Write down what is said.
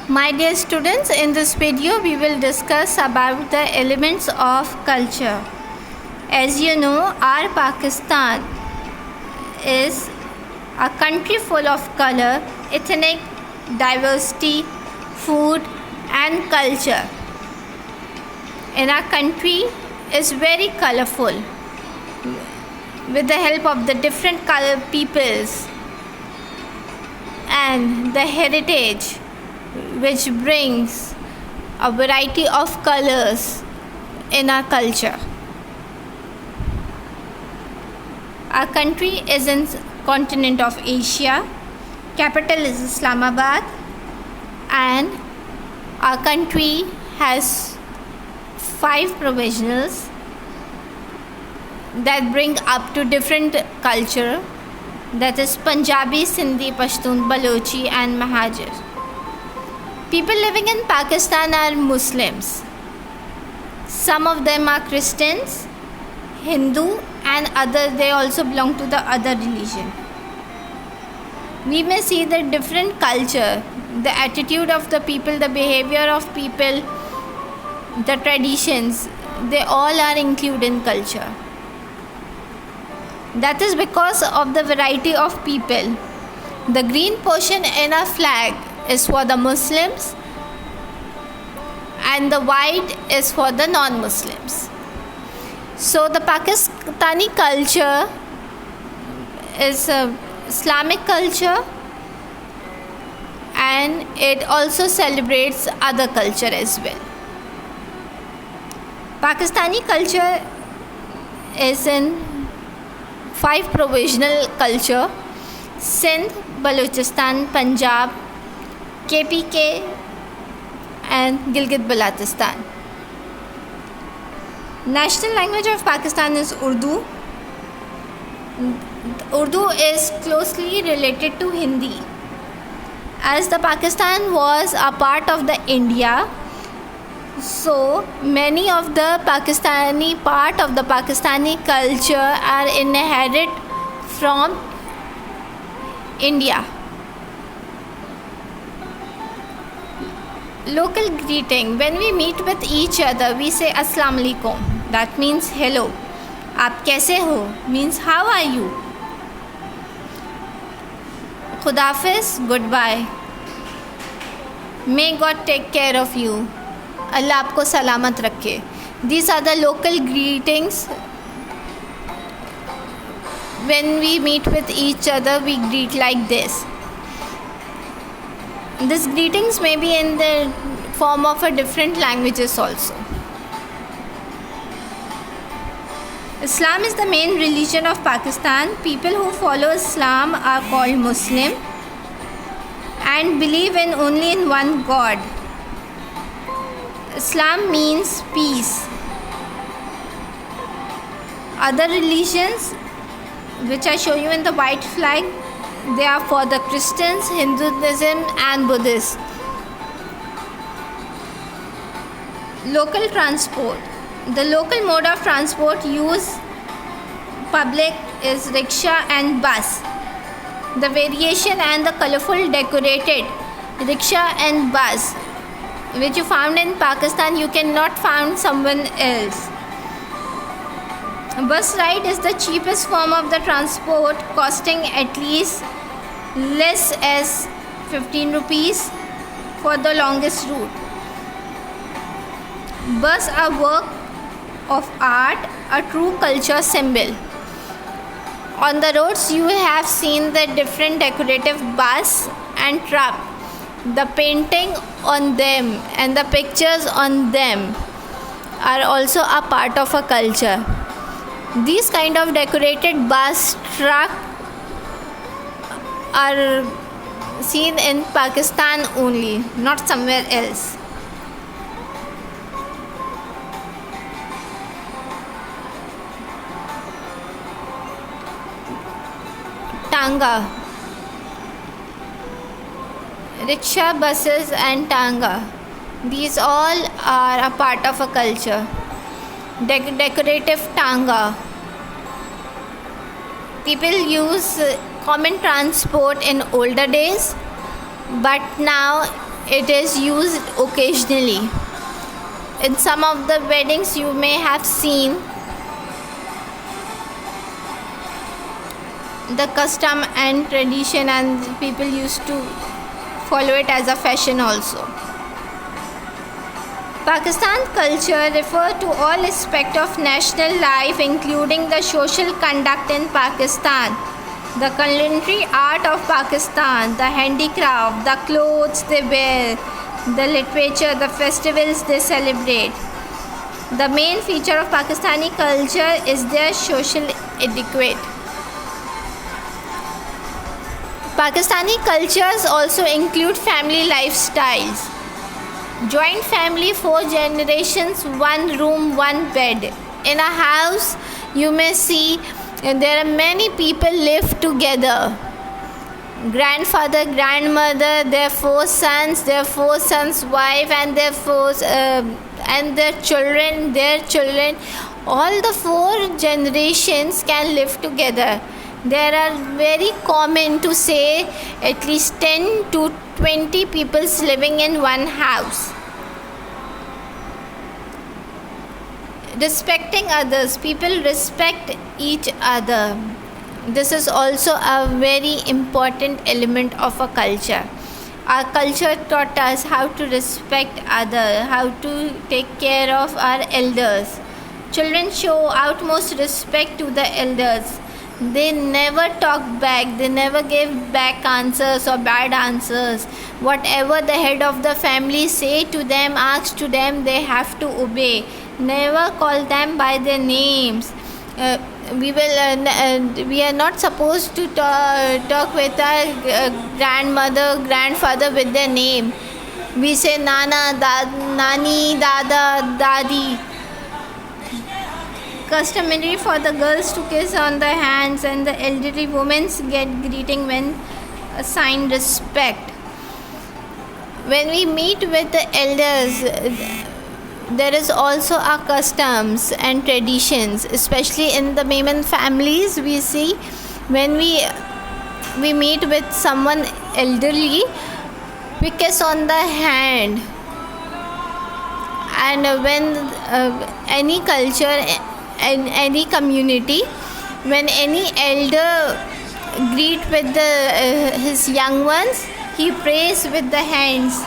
My dear students, in this video we will discuss about the elements of culture. As you know, our Pakistan is a country full of color, ethnic diversity, food and culture. And our country is very colorful with the help of the different color peoples and the heritage which brings a variety of colors in our culture. Our country is in continent of Asia. Capital is Islamabad, and our country has 5 provisionals that bring up to different culture, that is Punjabi, Sindhi, Pashtun, Balochi and Mahajir. People living in Pakistan are Muslims. Some of them are Christians, Hindu and other, they also belong to the other religion. We may see the different culture, the attitude of the people, the behavior of people, the traditions, they all are included in culture. That is because of the variety of people. The green portion in our flag is for the Muslims and the white is for the non-Muslims. So the Pakistani culture is a Islamic culture and it also celebrates other culture as well. Pakistani culture is in 5 provisional culture: Sindh, Balochistan, Punjab, KPK and Gilgit-Baltistan. National language of Pakistan is Urdu. Urdu is closely related to Hindi. As the Pakistan was a part of the India, so many of the part of the Pakistani culture are inherited from India. Local greeting: when we meet with each other, we say Assalamu alaikum. That means hello. आप कैसे हो means how are you. खुदाफिज, goodbye. May God take care of you. अल्लाह आपको सलामत रखे. These are the local greetings. When we meet with each other, we greet like this. These greetings may be in the form of a different languages also. Islam is the main religion of Pakistan. People who follow Islam are called Muslim and believe only in one God. Islam means peace. Other religions, which I show you in the white flag, they are for the Christians, Hinduism and Buddhists. Local transport. The local mode of transport used public is rickshaw and bus. The variation and the colorful decorated rickshaw and bus which you found in Pakistan, you cannot find someone else. Bus ride is the cheapest form of the transport, costing at least less as 15 rupees for the longest route. Bus are work of art, a true culture symbol. On the roads you have seen the different decorative bus and truck. The painting on them and the pictures on them are also a part of a culture. These kind of decorated bus truck are seen in Pakistan only, not somewhere else. Tanga. Rickshaw, buses and tanga. These all are a part of a culture. Decorative tanga. People use common transport in older days, but now it is used occasionally. In some of the weddings, you may have seen the custom and tradition, and people used to follow it as a fashion also. Pakistan culture refers to all aspects of national life, including the social conduct in Pakistan, the culinary art of Pakistan, the handicraft, the clothes they wear, the literature, the festivals they celebrate. The main feature of Pakistani culture is their social etiquette. Pakistani cultures also include family lifestyles. Joint family, 4 generations, 1 room, 1 bed. In a house, you may see there are many people live together. Grandfather, grandmother, their 4 sons, their 4 sons' wife, and their children. All the 4 generations can live together. There are very common to say at least 10 to 20 people living in one house. Respecting others, people respect each other. This is also a very important element of a culture. Our culture taught us how to respect others, how to take care of our elders. Children show utmost respect to the elders. They never talk back, they never give back answers or bad answers. Whatever the head of the family say to them, ask to them, they have to obey. Never call them by their names. We are not supposed to talk with our grandmother, grandfather with their name. We say Nana, Nani, Dada, Dadi. Customary for the girls to kiss on the hands, and the elderly women get greeting when assigned respect. When we meet with the elders, there is also our customs and traditions, especially in the Memon families. We see when we meet with someone elderly, we kiss on the hand. And when any culture in any community, when any elder greet with his young ones, he prays with the hands.